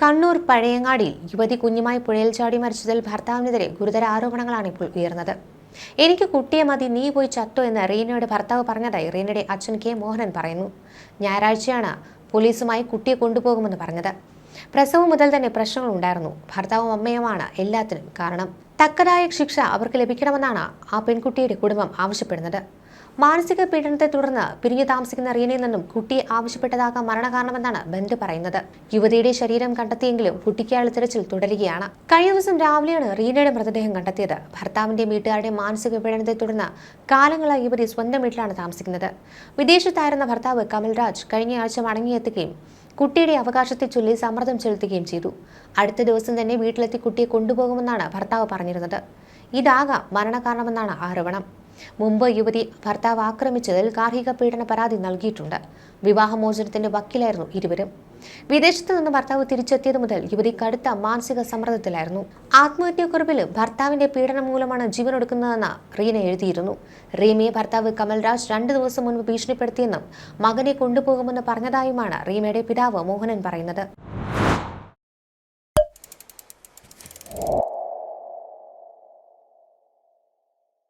കണ്ണൂർ പഴയങ്ങാടിയിൽ യുവതി കുഞ്ഞുമായി പുഴയിൽ ചാടി മരിച്ചതിൽ ഭർത്താവിനെതിരെ ഗുരുതര ആരോപണങ്ങളാണ് ഇപ്പോൾ ഉയർന്നത്. എനിക്ക് കുട്ടിയെ മതി, നീ പോയി ചത്തോ എന്ന് റീനയുടെ ഭർത്താവ് പറഞ്ഞതായി റീനയുടെ അച്ഛൻ കെ മോഹനൻ പറയുന്നു. ഞായറാഴ്ചയാണ് പോലീസുമായി കുട്ടിയെ കൊണ്ടുപോകുമെന്ന് പറഞ്ഞത്. പ്രസവം മുതൽ തന്നെ പ്രശ്നങ്ങൾ ഉണ്ടായിരുന്നു. ഭർത്താവും അമ്മയുമാണ് എല്ലാത്തിനും കാരണം. തക്കതായ ശിക്ഷ അവർക്ക് ലഭിക്കണമെന്നാണ് ആ പെൺകുട്ടിയുടെ കുടുംബം ആവശ്യപ്പെടുന്നത്. മാനസിക പീഡനത്തെ തുടർന്ന് പിരിഞ്ഞു താമസിക്കുന്ന റീനയിൽ നിന്നും കുട്ടിയെ ആവശ്യപ്പെട്ടതാകാം മരണകാരണമെന്നാണ് ബന്ധു പറയുന്നത്. യുവതിയുടെ ശരീരം കണ്ടെത്തിയെങ്കിലും കുട്ടിക്കായുള്ള തിരച്ചിൽ തുടരുകയാണ്. കഴിഞ്ഞ ദിവസം രാവിലെയാണ് റീനയുടെ മൃതദേഹം കണ്ടെത്തിയത്. ഭർത്താവിന്റെ വീട്ടുകാരുടെ മാനസിക പീഡനത്തെ തുടർന്ന് കാലങ്ങളായി യുവതി സ്വന്തം വീട്ടിലാണ് താമസിക്കുന്നത്. വിദേശത്തായിരുന്ന ഭർത്താവ് കമൽരാജ് കഴിഞ്ഞയാഴ്ച മടങ്ങിയെത്തുകയും കുട്ടിയുടെ അവകാശത്തെ ചൊല്ലി സമ്മർദ്ദം ചെലുത്തുകയും ചെയ്തു. അടുത്ത ദിവസം തന്നെ വീട്ടിലെത്തി കുട്ടിയെ കൊണ്ടുപോകുമെന്നാണ് ഭർത്താവ് പറഞ്ഞിരുന്നത്. ഇതാകാം മരണകാരണമെന്നാണ് ആരോപണം. മുമ്പ് യുവതി ഭർത്താവ് ആക്രമിച്ചതിൽ ഗാർഹിക പീഡന പരാതി നൽകിയിട്ടുണ്ട്. വിവാഹമോചനത്തിന്റെ വക്കീലായിരുന്നു ഇരുവരും. വിദേശത്ത് നിന്ന് ഭർത്താവ് തിരിച്ചെത്തിയത് മുതൽ യുവതി കടുത്ത മാനസിക സമ്മർദ്ദത്തിലായിരുന്നു. ആത്മഹത്യാക്കുറിപ്പിൽ ഭർത്താവിന്റെ പീഡനം മൂലമാണ് ജീവനൊടുക്കുന്നതെന്ന് റീന എഴുതിയിരുന്നു. റീമയെ ഭർത്താവ് കമൽരാജ് 2 ദിവസം മുൻപ് ഭീഷണിപ്പെടുത്തിയെന്നും മകനെ കൊണ്ടുപോകുമെന്ന് പറഞ്ഞതായുമാണ് റീമയുടെ പിതാവ് മോഹനൻ പറയുന്നത്.